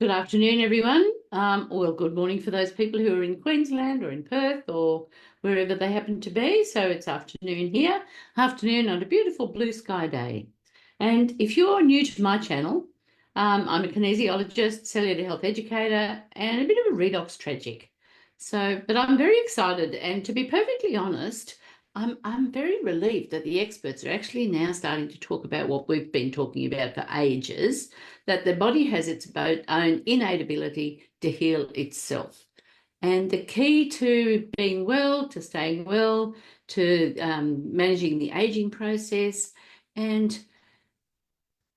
Good afternoon, everyone. Well, good morning for those people who are in Queensland or in Perth or wherever they happen to be. So it's afternoon here, afternoon on a beautiful blue sky day. And if you're new to my channel, I'm a kinesiologist, cellular health educator, and a bit of a redox tragic. But I'm very excited, and to be perfectly honest, I'm very relieved that the experts are actually now starting to talk about what we've been talking about for ages, that the body has its own innate ability to heal itself. And the key to being well, to staying well, to managing the aging process. And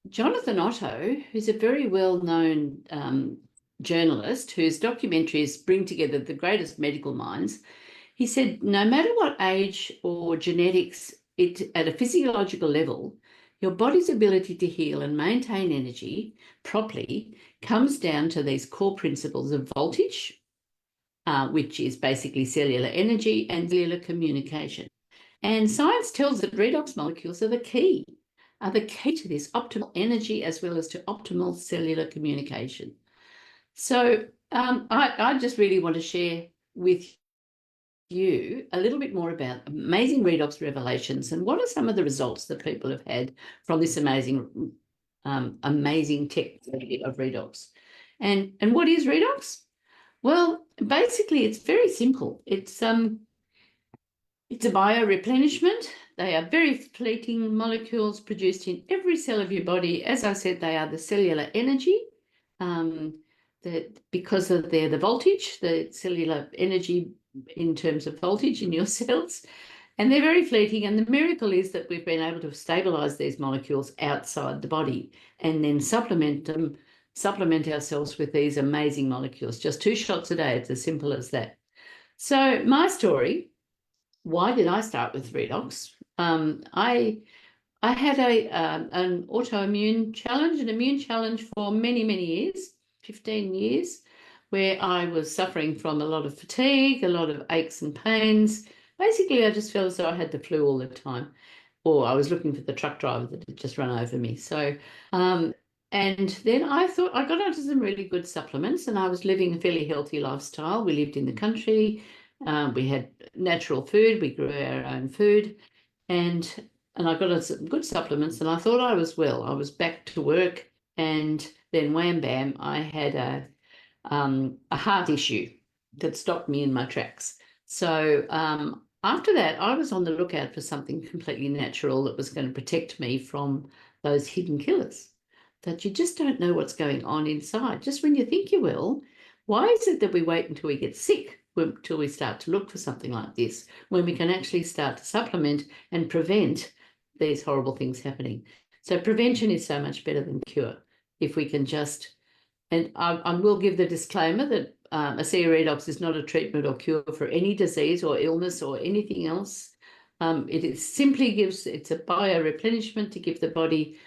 Jonathan Otto, who's a very well-known journalist whose documentaries bring together the greatest medical minds, he said, no matter what age or genetics, at a physiological level, your body's ability to heal and maintain energy properly comes down to these core principles of voltage, which is basically cellular energy, and cellular communication. And science tells that redox molecules are the key to this optimal energy as well as to optimal cellular communication. So I just really want to share with you a little bit more about amazing Redox Revelations and what are some of the results that people have had from this amazing technology of redox. And what is redox? Well, basically, it's very simple. It's a bioreplenishment. They are very fleeting molecules produced in every cell of your body. As I said, they are the cellular energy. That because of the voltage, the cellular energy in terms of voltage in your cells, and they're very fleeting. And the miracle is that we've been able to stabilize these molecules outside the body and then supplement ourselves with these amazing molecules. Just 2 shots a day. It's as simple as that. So my story, why did I start with redox? I had an autoimmune challenge, an immune challenge for many, many years, 15 years, where I was suffering from a lot of fatigue, a lot of aches and pains. Basically, I just felt as though I had the flu all the time, or I was looking for the truck driver that had just run over me. And then I thought I got onto some really good supplements, and I was living a fairly healthy lifestyle. We lived in the country. We had natural food. We grew our own food. And I got some good supplements, and I thought I was well. I was back to work, and then wham bam, I had a heart issue that stopped me in my tracks. So after that, I was on the lookout for something completely natural that was going to protect me from those hidden killers that you just don't know what's going on inside. Just when you think you're well, why is it that we wait until we get sick, until we start to look for something like this, when we can actually start to supplement and prevent these horrible things happening? So prevention is so much better than cure. If we can just, and I will give the disclaimer that a redox is not a treatment or cure for any disease or illness or anything else. It's a bioreplenishment to give the body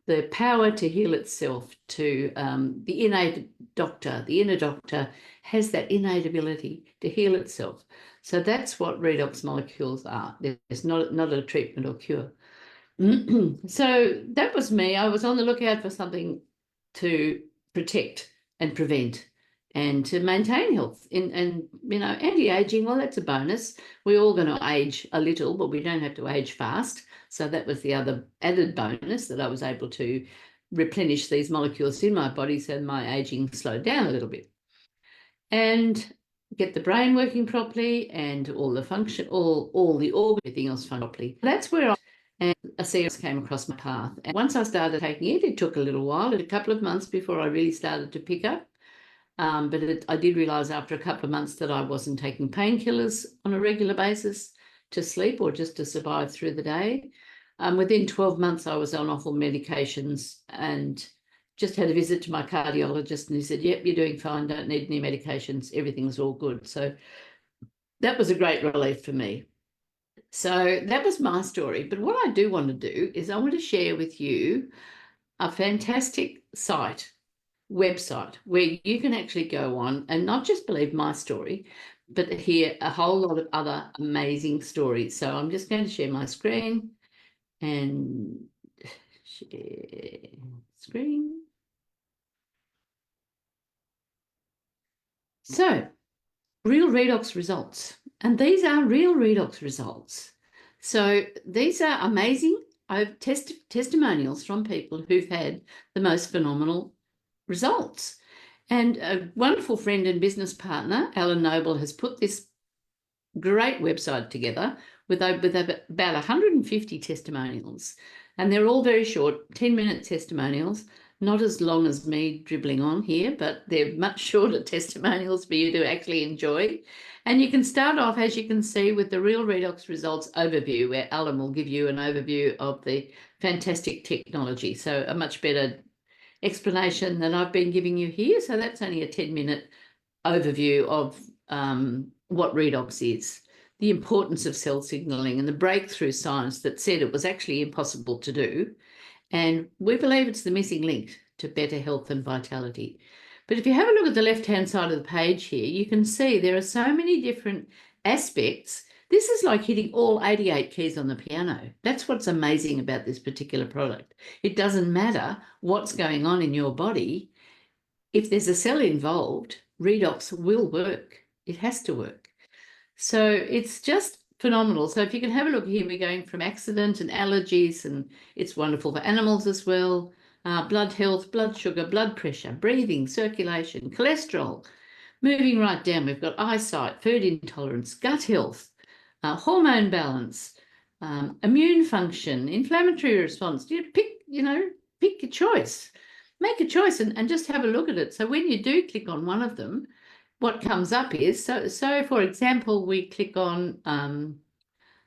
the power to heal itself, to the inner doctor has that innate ability to heal itself. So that's what redox molecules are. There's not a treatment or cure. So that was me. I was on the lookout for something to protect and prevent and to maintain health. And anti-aging, well, that's a bonus. We're all going to age a little, but we don't have to age fast. So that was the other added bonus, that I was able to replenish these molecules in my body so my aging slowed down a little bit. And get the brain working properly and all the function, all the organs, everything else function properly. That's where a CRS came across my path. And once I started taking it, it took a little while, a couple of months before I really started to pick up. But I did realise after a couple of months that I wasn't taking painkillers on a regular basis to sleep or just to survive through the day. Within 12 months, I was on awful medications and just had a visit to my cardiologist, and he said, yep, you're doing fine, don't need any medications, everything's all good. So that was a great relief for me. So that was my story. But what I do want to do is I want to share with you a fantastic website where you can actually go on and not just believe my story, but hear a whole lot of other amazing stories. So I'm just going to share my screen and share screen. So, real redox results. And these are real redox results. So these are amazing testimonials from people who've had the most phenomenal results. And a wonderful friend and business partner, Alan Noble, has put this great website together with about 150 testimonials. And they're all very short, 10-minute testimonials, not as long as me dribbling on here, but they're much shorter testimonials for you to actually enjoy. And you can start off, as you can see, with the Real Redox Results overview, where Alan will give you an overview of the fantastic technology. So a much better explanation than I've been giving you here. So that's only a 10-minute overview of what redox is, the importance of cell signaling and the breakthrough science that said it was actually impossible to do. And we believe it's the missing link to better health and vitality. But if you have a look at the left-hand side of the page here, you can see there are so many different aspects. This is like hitting all 88 keys on the piano. That's what's amazing about this particular product. It doesn't matter what's going on in your body. If there's a cell involved, redox will work. It has to work. So it's just phenomenal. So if you can have a look here, we're going from accident and allergies, and it's wonderful for animals as well. Blood health, blood sugar, blood pressure, breathing, circulation, cholesterol. Moving right down, we've got eyesight, food intolerance, gut health, hormone balance, immune function, inflammatory response. Pick your choice. Make a choice and just have a look at it. So when you do click on one of them, what comes up is, so for example, we click on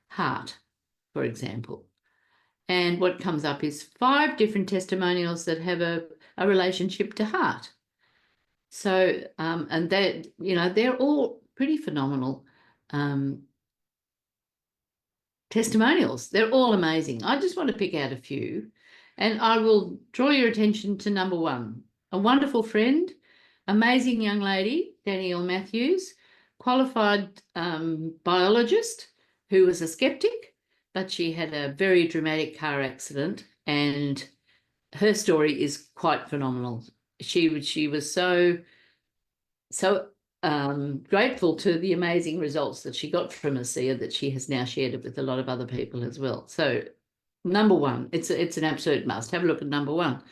heart, for example. And what comes up is 5 different testimonials that have a relationship to heart. So, and that, they're all pretty phenomenal testimonials. They're all amazing. I just want to pick out a few, and I will draw your attention to number 1. A wonderful friend, amazing young lady, Danielle Matthews, qualified biologist who was a skeptic, but she had a very dramatic car accident, and her story is quite phenomenal. She was so grateful to the amazing results that she got from ASEA that she has now shared it with a lot of other people as well. So number 1, it's an absolute must. Have a look at number 1.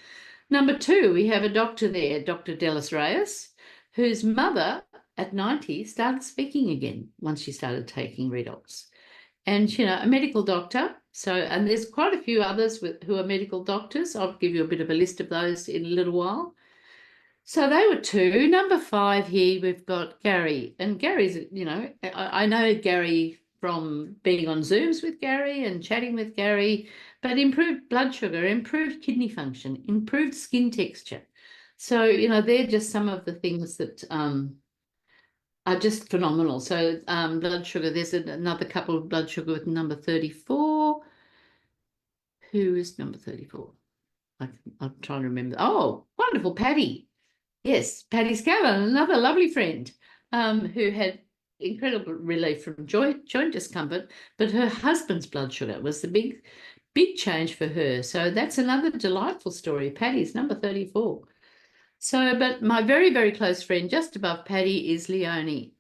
Number 2, we have a doctor there, Dr. Delis Reyes, whose mother at 90 started speaking again once she started taking redox. And, a medical doctor. So, and there's quite a few others who are medical doctors. I'll give you a bit of a list of those in a little while. So they were 2. Number 5 here, we've got Gary. And Gary's, I know Gary from being on Zooms with Gary and chatting with Gary, but improved blood sugar, improved kidney function, improved skin texture. So, they're just some of the things that are just phenomenal. So blood sugar, there's another couple of blood sugar with number 34. Who is number 34? I'm trying to remember. Oh, wonderful, Patty. Yes, Patty Scaven, another lovely friend who had incredible relief from joint discomfort, but her husband's blood sugar was the big change for her. So that's another delightful story. Patty's number 34. So, but my very, very close friend just above Patty is Leonie.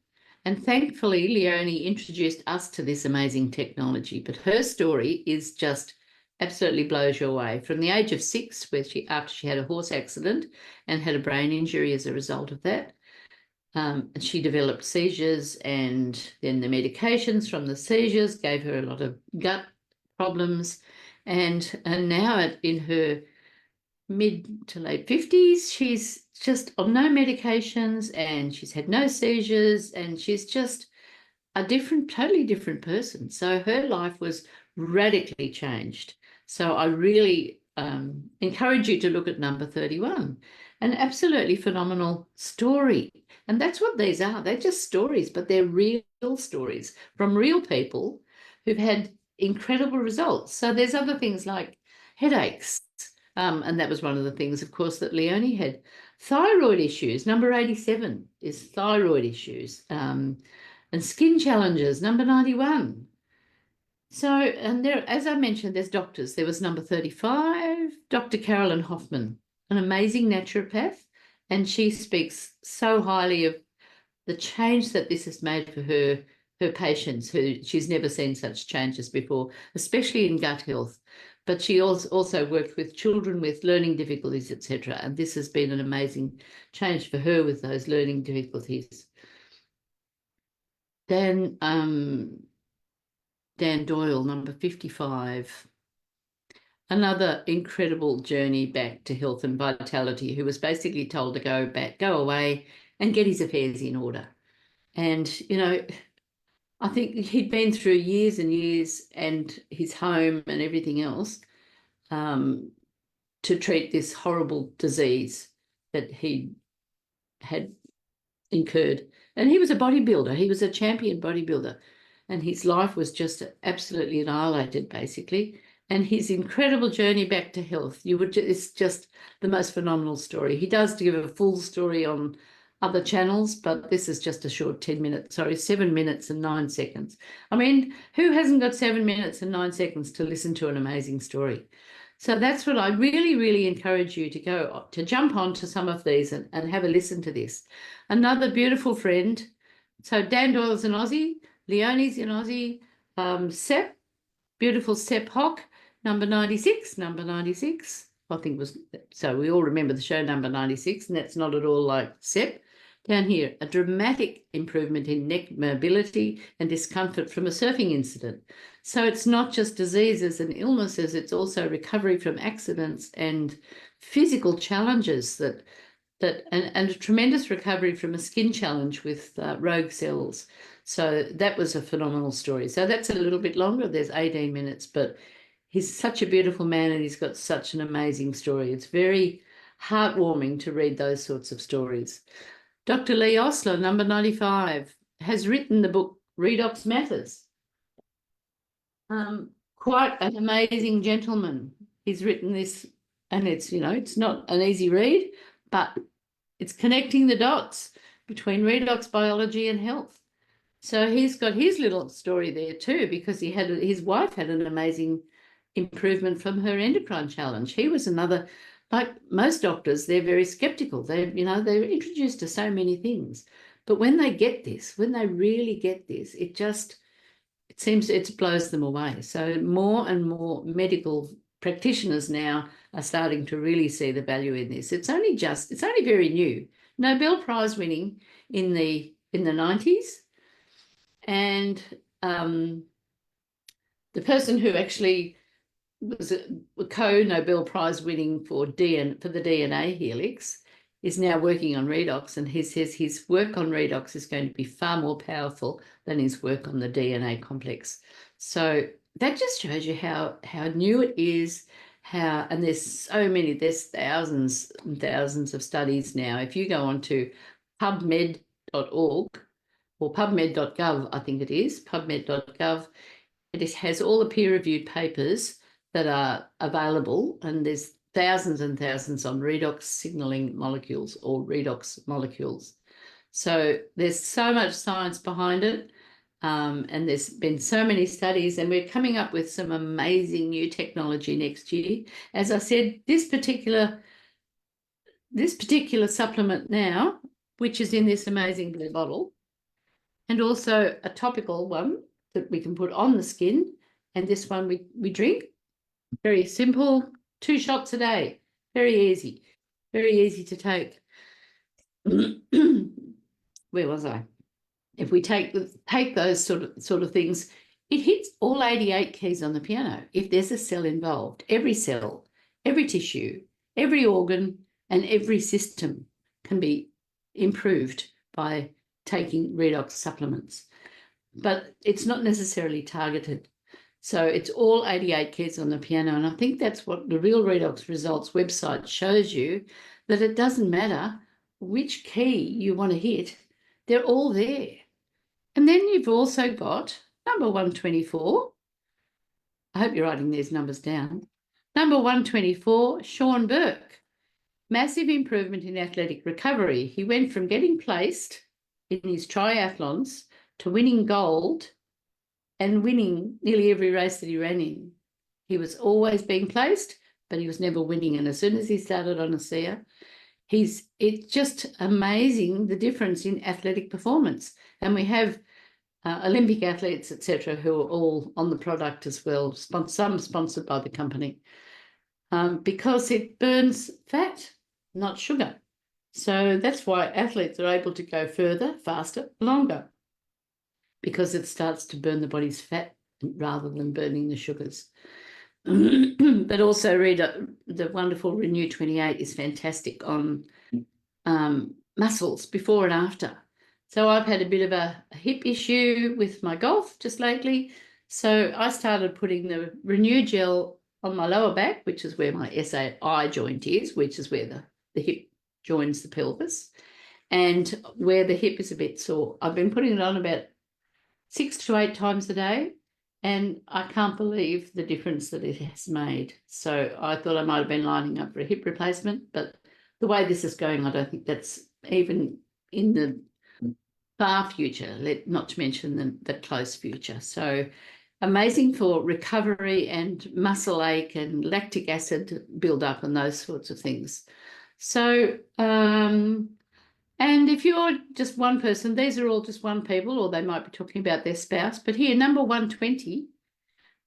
And thankfully, Leonie introduced us to this amazing technology. But her story is just absolutely blows you away. From the age of 6, after she had a horse accident and had a brain injury as a result of that, she developed seizures, and then the medications from the seizures gave her a lot of gut problems. And now in her mid to late 50s, she's just on no medications, and she's had no seizures, and she's just a totally different person. So her life was radically changed. So I really encourage you to look at number 31. An absolutely phenomenal story. And that's what these are. They're just stories, but they're real stories from real people who've had incredible results. So there's other things like headaches. And that was one of the things, of course, that Leonie had. Thyroid issues, number 87 is thyroid issues. And skin challenges, number 91. So, and there, as I mentioned, there's doctors. There was number 35, Dr. Carolyn Hoffman, an amazing naturopath, and she speaks so highly of the change that this has made for her patients, who she's never seen such changes before, especially in gut health. But she also worked with children with learning difficulties, etc. And this has been an amazing change for her with those learning difficulties. Dan Doyle, number 55. Another incredible journey back to health and vitality, who was basically told to go away and get his affairs in order. And, I think he'd been through years and years and his home and everything else to treat this horrible disease that he had incurred. And he was a bodybuilder. He was a champion bodybuilder. And his life was just absolutely annihilated, basically. And his incredible journey back to health, it's just the most phenomenal story. He does give a full story on other channels, but this is just a short 7 minutes and 9 seconds. I mean, who hasn't got 7 minutes and 9 seconds to listen to an amazing story? So that's what I really, really encourage you to jump onto some of these and have a listen to this. Another beautiful friend. So Dan Doyle's an Aussie, Leonie's an Aussie, Sep, beautiful Sep Hock, number 96, I think was, so we all remember the show number 96, and that's not at all like Sep. Down here, a dramatic improvement in neck mobility and discomfort from a surfing incident. So it's not just diseases and illnesses, it's also recovery from accidents and physical challenges and a tremendous recovery from a skin challenge with rogue cells. So that was a phenomenal story. So that's a little bit longer. There's 18 minutes, but he's such a beautiful man and he's got such an amazing story. It's very heartwarming to read those sorts of stories. Dr. Lee Osler, number 95, has written the book Redox Matters. Quite an amazing gentleman. He's written this, and it's not an easy read, but it's connecting the dots between redox biology and health. So he's got his little story there too, because his wife had an amazing improvement from her endocrine challenge. He was another. Like most doctors, they're very skeptical. They're introduced to so many things. But when they really get this, it blows them away. So more and more medical practitioners now are starting to really see the value in this. It's only very new. Nobel Prize winning in the 90s. And the person who actually was a co-Nobel Prize winning for the DNA helix is now working on redox, and he says his work on redox is going to be far more powerful than his work on the DNA complex. So that just shows you how new it is, and there's thousands and thousands of studies now. If you go onto pubmed.org or pubmed.gov, I think it is, pubmed.gov, it has all the peer-reviewed papers that are available, and there's thousands and thousands on redox signaling molecules or redox molecules. So there's so much science behind it, and there's been so many studies, and we're coming up with some amazing new technology next year. As I said, this particular supplement now, which is in this amazing blue bottle, and also a topical one that we can put on the skin, and this one we drink. Very simple, 2 shots a day. Very easy to take. Where was I? If we take those sort of things, it hits all 88 keys on the piano. If there's a cell involved, every cell, every tissue, every organ, and every system can be improved by taking redox supplements. But it's not necessarily targeted. So it's all 88 keys on the piano. And I think that's what the Real Redox Results website shows you, that it doesn't matter which key you want to hit, they're all there. And then you've also got number 124. I hope you're writing these numbers down. Number 124, Sean Burke. Massive improvement in athletic recovery. He went from getting placed in his triathlons to winning gold and winning nearly every race that he ran in. He was always being placed, but he was never winning. And as soon as he started on ASEA, it's just amazing the difference in athletic performance. And we have Olympic athletes, etc., who are all on the product as well, some sponsored by the company, because it burns fat, not sugar. So that's why athletes are able to go further, faster, longer, because it starts to burn the body's fat rather than burning the sugars. But also the wonderful Renew 28 is fantastic on muscles before and after. So I've had a bit of a hip issue with my golf just lately. So I started putting the Renew gel on my lower back, which is where my SAI joint is, which is where the hip joins the pelvis, and where the hip is a bit sore. I've been putting it on about 6 to 8 times a day, and I can't believe the difference that it has made. So I thought I might have been lining up for a hip replacement, but the way this is going, I don't think that's even in the far future, not to mention the close future. So amazing for recovery and muscle ache and lactic acid buildup and those sorts of things. So, and if you're just one person, these are all just one people, or they might be talking about their spouse. But here, number 120,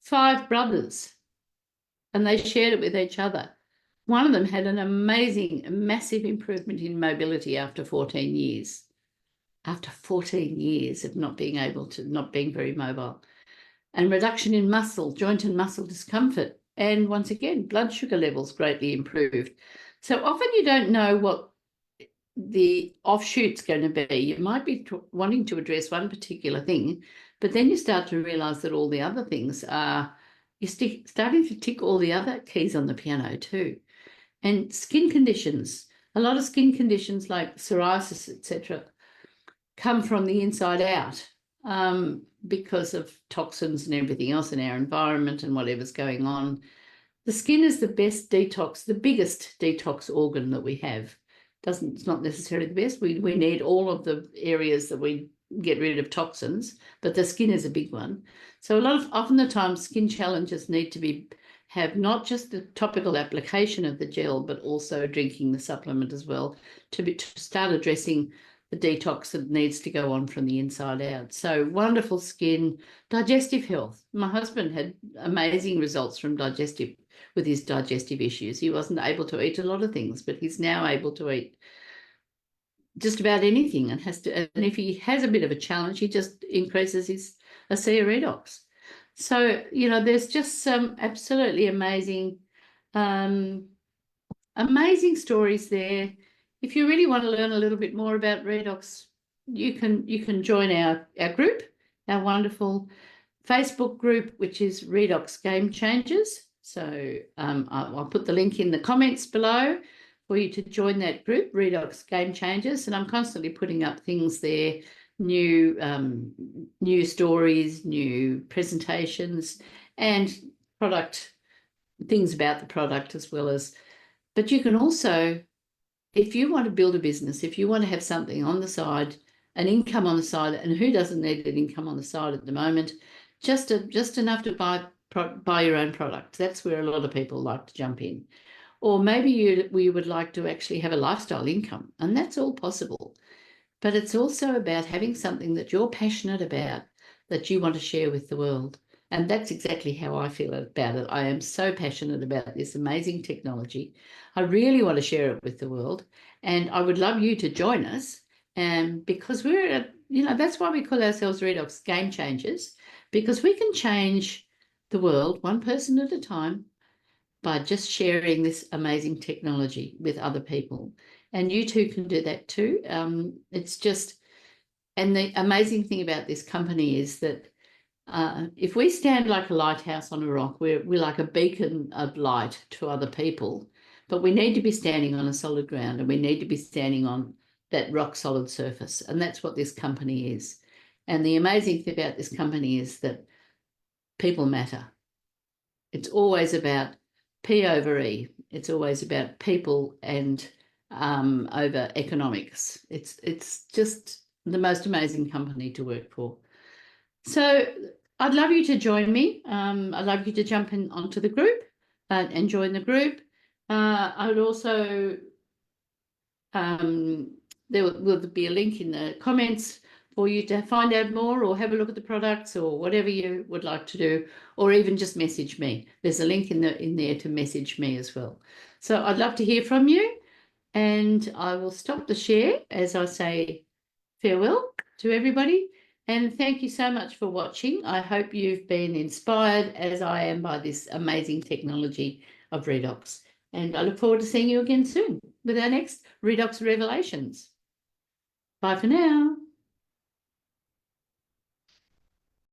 5 brothers, and they shared it with each other. One of them had an amazing, massive improvement in mobility after 14 years. After 14 years of not being very mobile. And reduction in joint and muscle discomfort. And once again, blood sugar levels greatly improved. So often you don't know what the offshoot's going to be. You might be wanting to address one particular thing, but then you start to realise that all the other things you're starting to tick all the other keys on the piano too. And skin conditions, a lot of skin conditions like psoriasis, etc., come from the inside out because of toxins and everything else in our environment and whatever's going on. The skin is the best detox, the biggest detox organ that we have. It's not necessarily the best. We need all of the areas that we get rid of toxins, but the skin is a big one. So often the time skin challenges need to have not just the topical application of the gel, but also drinking the supplement as well to start addressing the detox that needs to go on from the inside out. So wonderful skin, digestive health. My husband had amazing results with his digestive issues. He wasn't able to eat a lot of things, but he's now able to eat just about anything, and if he has a bit of a challenge, he just increases his ASEA redox. So, there's just some absolutely amazing stories there. If you really want to learn a little bit more about redox, you can join our group, our wonderful Facebook group, which is Redox Game Changers. So I'll put the link in the comments below for you to join that group, Redox Game Changers. And I'm constantly putting up things there, new stories, new presentations, and things about the product as well as. But you can also, if you want to build a business, if you want to have something on the side, an income on the side, and who doesn't need an income on the side at the moment, just enough to buy your own product. That's where a lot of people like to jump in. Or maybe we would like to actually have a lifestyle income, and that's all possible. But it's also about having something that you're passionate about, that you want to share with the world. And that's exactly how I feel about it. I am so passionate about this amazing technology. I really want to share it with the world. And I would love you to join us. And because that's why we call ourselves Redox Game Changers, because we can change the world one person at a time by just sharing this amazing technology with other people. And you too can do that too. And the amazing thing about this company is that if we stand like a lighthouse on a rock, we're like a beacon of light to other people, but we need to be standing on a solid ground, and we need to be standing on that rock solid surface. And that's what this company is. And the amazing thing about this company is that people matter. It's always about P over E. It's always about people and over economics. It's just the most amazing company to work for. So I'd love you to join me. I'd love you to jump in onto the group and join the group. I would also there will be a link in the comments for you to find out more or have a look at the products or whatever you would like to do, or even just message me. There's a link in there to message me as well. So I'd love to hear from you, and I will stop the share as I say farewell to everybody. And thank you so much for watching. I hope you've been inspired as I am by this amazing technology of Redox. And I look forward to seeing you again soon with our next Redox Revelations. Bye for now.